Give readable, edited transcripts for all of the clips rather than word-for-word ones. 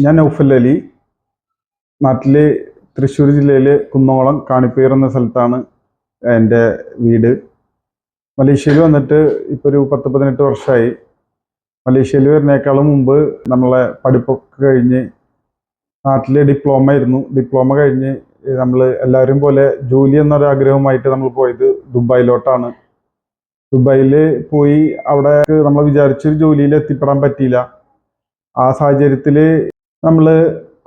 ഞാൻ നൗഫൽ അലി. നാട്ടിലെ തൃശ്ശൂർ ജില്ലയിലെ കുന്നോളം കാണിപ്പേർ എന്ന സ്ഥലത്താണ് എൻ്റെ വീട്. മലേഷ്യയിൽ വന്നിട്ട് ഇപ്പോൾ ഒരു 10-18 വർഷമായി. മലേഷ്യയിൽ വരുന്നേക്കാളും മുമ്പ് നമ്മളെ പഠിപ്പൊക്കെ കഴിഞ്ഞ് നാട്ടിലെ ഡിപ്ലോമ ആയിരുന്നു. ഡിപ്ലോമ കഴിഞ്ഞ് നമ്മൾ എല്ലാവരും പോലെ ജോലി എന്നൊരാഗ്രഹമായിട്ട് നമ്മൾ പോയത് ദുബായിലോട്ടാണ്. ദുബായിൽ പോയി അവിടെ നമ്മൾ വിചാരിച്ചൊരു ജോലിയിൽ എത്തിപ്പെടാൻ പറ്റിയില്ല. ആ സാഹചര്യത്തിൽ നമ്മൾ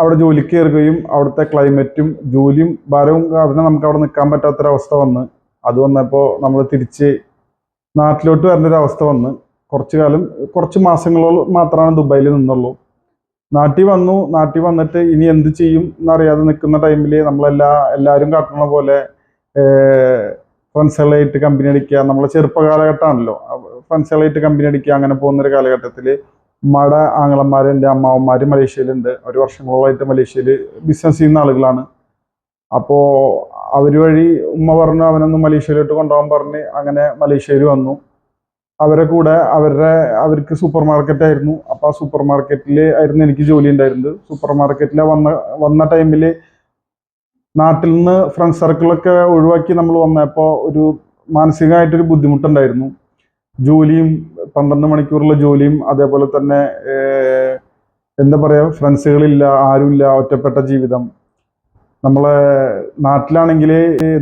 അവിടെ ജോലിക്ക് കയറുകയും അവിടുത്തെ ക്ലൈമറ്റും ജോലിയും ഭാരവും കാരണം നമുക്ക് അവിടെ നിൽക്കാൻ പറ്റാത്തൊരവസ്ഥ വന്ന്. അത് വന്നപ്പോൾ നമ്മൾ തിരിച്ച് നാട്ടിലോട്ട് വരേണ്ട ഒരു അവസ്ഥ വന്ന്. കുറച്ച് മാസങ്ങളോളം മാത്രമാണ് ദുബായിൽ നിന്നുള്ളൂ. നാട്ടിൽ വന്നു. നാട്ടിൽ വന്നിട്ട് ഇനി എന്ത് ചെയ്യും എന്നറിയാതെ നിൽക്കുന്ന ടൈമിൽ എല്ലാവരും കാട്ടുന്ന പോലെ ഫ്രണ്ട്സുകളായിട്ട് കമ്പനി അടിക്കുക. നമ്മളെ ചെറുപ്പകാലഘട്ടമാണല്ലോ, ഫ്രണ്ട്സുകളായിട്ട് കമ്പനി അടിക്കുക. അങ്ങനെ പോകുന്നൊരു കാലഘട്ടത്തിൽ ഉമ്മയുടെ ആങ്ങളന്മാർ, എൻ്റെ അമ്മാവന്മാർ മലേഷ്യയിലുണ്ട്. ഒരു വർഷങ്ങളോളമായിട്ട് മലേഷ്യയിൽ ബിസിനസ് ചെയ്യുന്ന ആളുകളാണ്. അപ്പോൾ അവർ വഴി ഉമ്മ പറഞ്ഞു അവനൊന്ന് മലേഷ്യയിലോട്ട് കൊണ്ടുപോകാൻ പറഞ്ഞ് അങ്ങനെ മലേഷ്യയിൽ വന്നു. അവരെ കൂടെ അവർക്ക് സൂപ്പർ മാർക്കറ്റായിരുന്നു. അപ്പോൾ ആ സൂപ്പർ മാർക്കറ്റിൽ ആയിരുന്നു എനിക്ക് ജോലി ഉണ്ടായിരുന്നത്. സൂപ്പർ മാർക്കറ്റിൽ വന്ന ടൈമിൽ നാട്ടിൽ നിന്ന് ഫ്രണ്ട് സർക്കിളൊക്കെ ഒഴിവാക്കി നമ്മൾ വന്നപ്പോൾ ഒരു മാനസികമായിട്ടൊരു ബുദ്ധിമുട്ടുണ്ടായിരുന്നു. ജോലിയും 12 മണിക്കൂറുള്ള ജോലിയും, അതേപോലെ തന്നെ എന്താ പറയുക, ഫ്രണ്ട്സുകളില്ല, ആരുമില്ല, ഒറ്റപ്പെട്ട ജീവിതം. നമ്മളെ നാട്ടിലാണെങ്കിൽ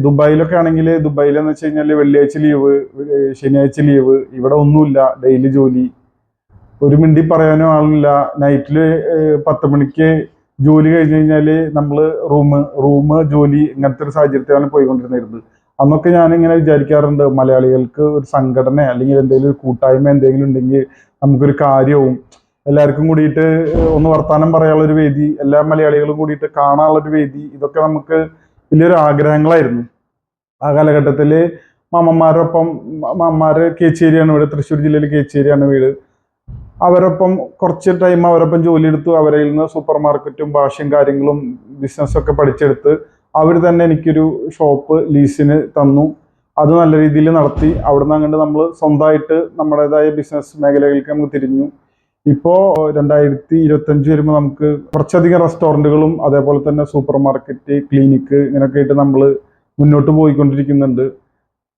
ദുബായിലൊക്കെ ആണെങ്കിൽ ദുബായിലെന്ന് വെച്ച് കഴിഞ്ഞാൽ വെള്ളിയാഴ്ച ലീവ്, ശനിയാഴ്ച ലീവ്. ഇവിടെ ഒന്നുമില്ല, ഡെയിലി ജോലി. ഒരു മിണ്ടി പറയാനോ ആളില്ല. നൈറ്റിൽ 10 മണിക്ക് ജോലി കഴിഞ്ഞ് കഴിഞ്ഞാൽ നമ്മൾ റൂം ജോലി, ഇങ്ങനത്തെ ഒരു സാഹചര്യത്തിലാണ് പോയിക്കൊണ്ടിരുന്നത്. അന്നൊക്കെ ഞാനിങ്ങനെ വിചാരിക്കാറുണ്ട്, മലയാളികൾക്ക് ഒരു സംഘടന അല്ലെങ്കിൽ എന്തെങ്കിലും ഒരു കൂട്ടായ്മ എന്തെങ്കിലും ഉണ്ടെങ്കിൽ നമുക്കൊരു കാര്യവും എല്ലാവർക്കും കൂടിയിട്ട് ഒന്ന് വർത്താനം പറയാനുള്ളൊരു വേദി, എല്ലാ മലയാളികളും കൂടിയിട്ട് കാണാനുള്ളൊരു വേദി, ഇതൊക്കെ നമുക്ക് വലിയൊരു ആഗ്രഹങ്ങളായിരുന്നു. ആ കാലഘട്ടത്തിൽ മാമന്മാർ കേച്ചേരിയാണ് വീട്, തൃശ്ശൂർ ജില്ലയിൽ കേച്ചേരിയാണ് വീട്. അവരൊപ്പം കുറച്ച് ടൈം അവരൊപ്പം ജോലി എടുത്തു. അവരിൽ നിന്ന് സൂപ്പർ മാർക്കറ്റും ഭാഷയും കാര്യങ്ങളും ബിസിനസ്സൊക്കെ പഠിച്ചെടുത്ത് അവർ തന്നെ എനിക്കൊരു ഷോപ്പ് ലീസിന് തന്നു. അത് നല്ല രീതിയിൽ നടത്തി. അവിടുന്ന് അങ്ങോട്ട് നമ്മൾ സ്വന്തമായിട്ട് നമ്മുടേതായ ബിസിനസ് മേഖലകൾക്ക് നമുക്ക് തിരിഞ്ഞു. ഇപ്പോൾ 2025 വരുമ്പോൾ നമുക്ക് കുറച്ചധികം റെസ്റ്റോറൻറ്റുകളും അതേപോലെ തന്നെ സൂപ്പർ മാർക്കറ്റ്, ക്ലിനിക്ക്, ഇങ്ങനെയൊക്കെ ആയിട്ട് നമ്മൾ മുന്നോട്ട് പോയിക്കൊണ്ടിരിക്കുന്നുണ്ട്.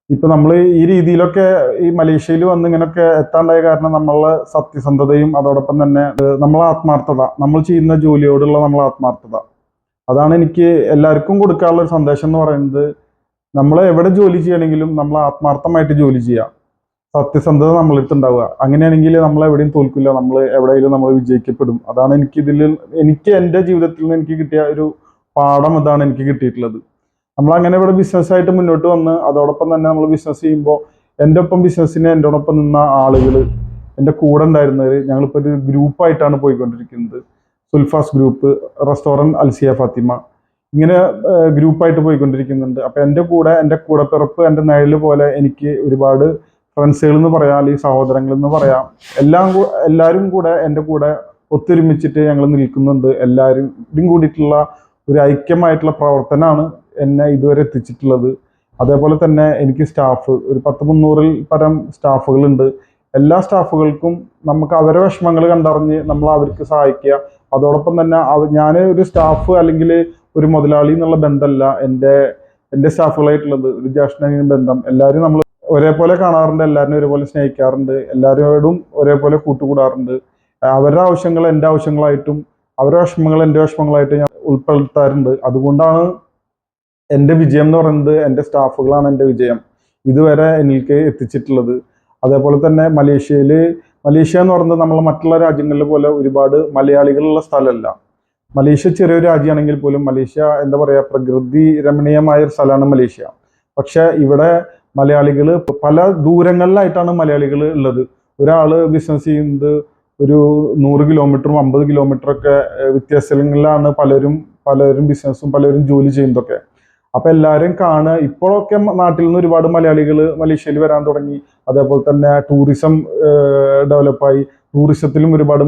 ഇപ്പം നമ്മൾ ഈ രീതിയിലൊക്കെ ഈ മലേഷ്യയിൽ വന്ന് ഇങ്ങനെയൊക്കെ എത്താണ്ടായ കാരണം നമ്മളെ സത്യസന്ധതയും അതോടൊപ്പം തന്നെ നമ്മളെ ആത്മാർത്ഥത, നമ്മൾ ചെയ്യുന്ന ജോലിയോടുള്ള നമ്മളെ ആത്മാർത്ഥത, അതാണ് എനിക്ക് എല്ലാവർക്കും കൊടുക്കാനുള്ള ഒരു സന്ദേശം എന്ന് പറയുന്നത്. നമ്മൾ എവിടെ ജോലി ചെയ്യണമെങ്കിലും നമ്മൾ ആത്മാർത്ഥമായിട്ട് ജോലി ചെയ്യുക, സത്യസന്ധത നമ്മളടുത്ത് ഉണ്ടാവുക. അങ്ങനെയാണെങ്കിൽ നമ്മൾ എവിടെയും തോൽക്കില്ല, നമ്മൾ എവിടെയെങ്കിലും നമ്മൾ വിജയിക്കപ്പെടും. അതാണ് എനിക്ക് എൻ്റെ ജീവിതത്തിൽ നിന്ന് എനിക്ക് കിട്ടിയ ഒരു പാഠം. അതാണ് എനിക്ക് കിട്ടിയിട്ടുള്ളത്. നമ്മളങ്ങനെ ഇവിടെ ബിസിനസ്സായിട്ട് മുന്നോട്ട് വന്ന് അതോടൊപ്പം തന്നെ നമ്മൾ ബിസിനസ് ചെയ്യുമ്പോൾ എൻ്റെ ഒപ്പം എന്നോടൊപ്പം നിന്ന ആളുകൾ, എൻ്റെ കൂടെ ഉണ്ടായിരുന്നവർ, ഞങ്ങളിപ്പോൾ ഒരു ഗ്രൂപ്പായിട്ടാണ് പോയിക്കൊണ്ടിരിക്കുന്നത്. സുൽഫാസ് ഗ്രൂപ്പ്, റെസ്റ്റോറൻറ്റ് അൽസിയ ഫാത്തിമ, ഇങ്ങനെ ഗ്രൂപ്പായിട്ട് പോയിക്കൊണ്ടിരിക്കുന്നുണ്ട്. അപ്പോൾ എൻ്റെ കൂടപ്പിറപ്പ്, എൻ്റെ നിഴൽ പോലെ എനിക്ക് ഒരുപാട് ഫ്രണ്ട്സുകൾ എന്ന് പറയാം, അല്ലെങ്കിൽ സഹോദരങ്ങൾ എന്ന് പറയാം. എല്ലാവരും കൂടെ എൻ്റെ കൂടെ ഒത്തൊരുമിച്ചിട്ട് ഞങ്ങൾ നിൽക്കുന്നുണ്ട്. എല്ലാവരും കൂടിയിട്ടുള്ള ഒരു ഐക്യമായിട്ടുള്ള പ്രവർത്തനമാണ് എന്നെ ഇതുവരെ എത്തിച്ചിട്ടുള്ളത്. അതേപോലെ തന്നെ എനിക്ക് ഒരു 10-300 പരം സ്റ്റാഫുകളുണ്ട്. എല്ലാ സ്റ്റാഫുകൾക്കും നമുക്ക് അവരെ വിഷമങ്ങൾ കണ്ടറിഞ്ഞ് നമ്മൾ അവർക്ക് സഹായിക്കുക. അതോടൊപ്പം തന്നെ ഞാൻ ഒരു സ്റ്റാഫ് അല്ലെങ്കിൽ ഒരു മുതലാളി എന്നുള്ള ബന്ധമല്ല എൻ്റെ സ്റ്റാഫുകളായിട്ടുള്ളത്, ഒരു ജ്യേഷ്ഠനിയൻ ബന്ധം. എല്ലാവരും നമ്മൾ ഒരേപോലെ കാണാറുണ്ട്, എല്ലാവരും ഒരേപോലെ സ്നേഹിക്കാറുണ്ട്, എല്ലാവരോടും ഒരേപോലെ കൂട്ടുകൂടാറുണ്ട്. അവരുടെ ആവശ്യങ്ങൾ എൻ്റെ ആവശ്യങ്ങളായിട്ടും അവരുടെ വിഷമങ്ങൾ എൻ്റെ വിഷമങ്ങളായിട്ടും ഞാൻ ഉൾപ്പെടുത്താറുണ്ട്. അതുകൊണ്ടാണ് എൻ്റെ വിജയം എന്ന് പറയുന്നത്, എൻ്റെ സ്റ്റാഫുകളാണ് എൻ്റെ വിജയം ഇതുവരെ എനിക്ക് എത്തിച്ചിട്ടുള്ളത്. അതേപോലെ തന്നെ മലേഷ്യ എന്ന് പറയുന്നത് നമ്മൾ മറ്റുള്ള രാജ്യങ്ങളിലെ പോലെ ഒരുപാട് മലയാളികളുള്ള സ്ഥലമല്ല. മലേഷ്യ ചെറിയൊരു രാജ്യമാണെങ്കിൽ പോലും മലേഷ്യ എന്താ പറയുക, പ്രകൃതി രമണീയമായ ഒരു സ്ഥലമാണ് മലേഷ്യ. പക്ഷെ ഇവിടെ മലയാളികൾ പല ദൂരങ്ങളിലായിട്ടാണ് മലയാളികൾ ഉള്ളത്. ഒരാൾ ബിസിനസ് ചെയ്യുന്നത് ഒരു 100 കിലോമീറ്ററും 50 കിലോമീറ്ററൊക്കെ വ്യത്യാസങ്ങളിലാണ് പലരും ബിസിനസ്സും പലരും ജോലി ചെയ്യുന്നതൊക്കെ. അപ്പം എല്ലാവരും കാണുക. ഇപ്പോഴൊക്കെ നാട്ടിൽ നിന്ന് ഒരുപാട് മലയാളികൾ മലേഷ്യയിൽ വരാൻ തുടങ്ങി. അതേപോലെ തന്നെ ടൂറിസം ഡെവലപ്പായി. ടൂറിസത്തിലും ഒരുപാട്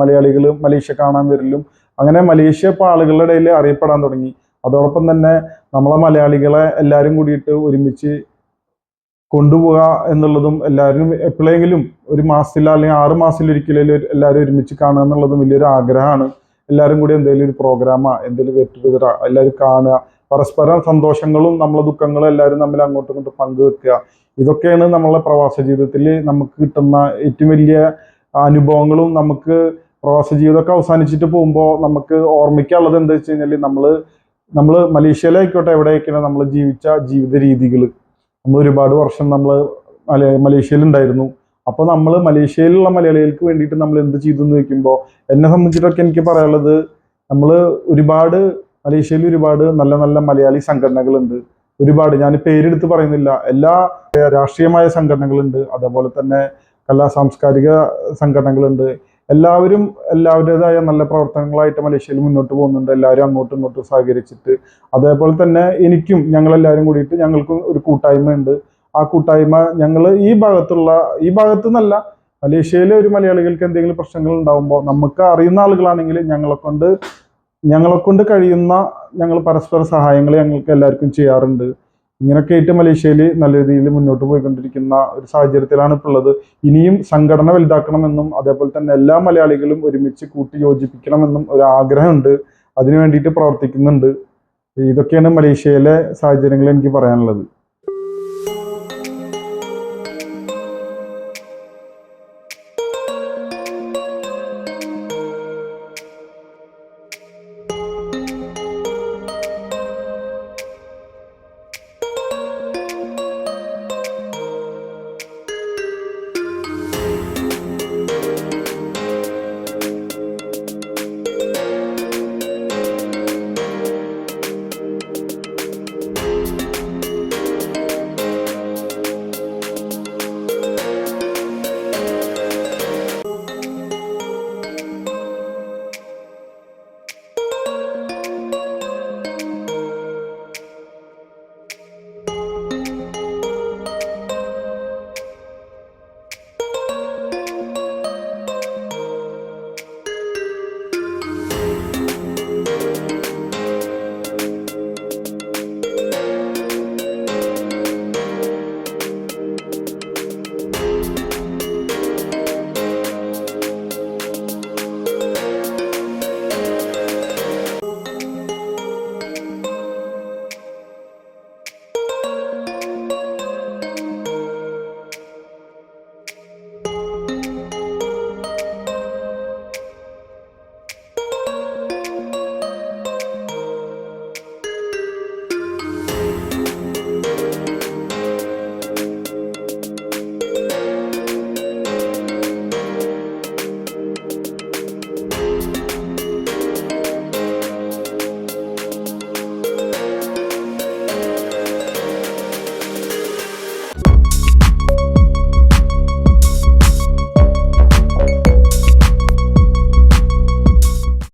മലയാളികൾ മലേഷ്യ കാണാൻ വരലും, അങ്ങനെ മലേഷ്യ ഇപ്പോൾ ആളുകളുടെ ഇടയിൽ അറിയപ്പെടാൻ തുടങ്ങി. അതോടൊപ്പം തന്നെ നമ്മളെ മലയാളികളെ എല്ലാവരും കൂടിയിട്ട് ഒരുമിച്ച് കൊണ്ടുപോവുക എന്നുള്ളതും, എല്ലാവരും എപ്പോഴെങ്കിലും ഒരു മാസത്തിൽ അല്ലെങ്കിൽ 6 മാസത്തിലൊരിക്കലും എല്ലാവരും ഒരുമിച്ച് കാണുക എന്നുള്ളതും വലിയൊരു ആഗ്രഹമാണ്. എല്ലാവരും കൂടി എന്തെങ്കിലും ഒരു പ്രോഗ്രാമോ എന്തെങ്കിലും ഗെറ്റ് ടുഗദർ എല്ലാവരും കാണുക, പരസ്പരം സന്തോഷങ്ങളും നമ്മളെ ദുഃഖങ്ങളും എല്ലാവരും തമ്മിൽ അങ്ങോട്ടും ഇങ്ങോട്ടും പങ്കുവെക്കുക. ഇതൊക്കെയാണ് നമ്മളെ പ്രവാസ ജീവിതത്തിൽ നമുക്ക് കിട്ടുന്ന ഏറ്റവും വലിയ അനുഭവങ്ങളും. നമുക്ക് പ്രവാസ ജീവിതമൊക്കെ അവസാനിച്ചിട്ട് പോകുമ്പോൾ നമുക്ക് ഓർമ്മിക്കാനുള്ളത് എന്താ വെച്ച് കഴിഞ്ഞാൽ നമ്മൾ മലേഷ്യയിലായിക്കോട്ടെ എവിടെ ആയിക്കോട്ടെ നമ്മൾ ജീവിച്ച ജീവിത രീതികൾ. നമ്മൾ ഒരുപാട് വർഷം നമ്മൾ മലേഷ്യയിൽ ഉണ്ടായിരുന്നു. അപ്പോൾ നമ്മൾ മലേഷ്യയിലുള്ള മലയാളികൾക്ക് വേണ്ടിയിട്ട് നമ്മൾ എന്ത് ചെയ്തു എന്ന് ചോദിക്കുമ്പോൾ എന്നെ സംബന്ധിച്ചിട്ടൊക്കെ എനിക്ക് പറയാനുള്ളത്, നമ്മൾ ഒരുപാട് മലേഷ്യയിൽ ഒരുപാട് നല്ല നല്ല മലയാളി സംഘടനകളുണ്ട്. ഒരുപാട്, ഞാൻ പേരെടുത്ത് പറയുന്നില്ല, എല്ലാ രാഷ്ട്രീയമായ സംഘടനകളുണ്ട്, അതേപോലെ തന്നെ കലാ സാംസ്കാരിക സംഘടനകളുണ്ട്. എല്ലാവരും എല്ലാവരുടേതായ നല്ല പ്രവർത്തനങ്ങളായിട്ട് മലേഷ്യയിൽ മുന്നോട്ട് പോകുന്നുണ്ട്. എല്ലാവരും അങ്ങോട്ടും ഇങ്ങോട്ടും സഹകരിച്ചിട്ട്. അതേപോലെ തന്നെ ഞങ്ങളെല്ലാവരും കൂടിയിട്ട് ഞങ്ങൾക്കും ഒരു കൂട്ടായ്മ ഉണ്ട്. ആ കൂട്ടായ്മ ഞങ്ങൾ ഈ ഭാഗത്തു നിന്നല്ല, മലേഷ്യയിലെ ഒരു മലയാളികൾക്ക് എന്തെങ്കിലും പ്രശ്നങ്ങൾ ഉണ്ടാകുമ്പോൾ നമുക്ക് അറിയുന്ന ആളുകളാണെങ്കിൽ ഞങ്ങളെ കൊണ്ട് കഴിയുന്ന ഞങ്ങൾ പരസ്പര സഹായങ്ങൾ ഞങ്ങൾക്ക് എല്ലാവർക്കും ചെയ്യാറുണ്ട്. ഇങ്ങനെയൊക്കെ ആയിട്ട് മലേഷ്യയിൽ നല്ല രീതിയിൽ മുന്നോട്ട് പോയിക്കൊണ്ടിരിക്കുന്ന ഒരു സാഹചര്യത്തിലാണ് ഇപ്പോൾ ഉള്ളത്. ഇനിയും സംഘടന വലുതാക്കണമെന്നും അതേപോലെ തന്നെ എല്ലാ മലയാളികളും ഒരുമിച്ച് കൂട്ടി യോജിപ്പിക്കണമെന്നും ഒരു ആഗ്രഹമുണ്ട്. അതിനു വേണ്ടിയിട്ട് പ്രവർത്തിക്കുന്നുണ്ട്. ഇതൊക്കെയാണ് മലേഷ്യയിലെ സാഹചര്യങ്ങൾ എനിക്ക് പറയാനുള്ളത്.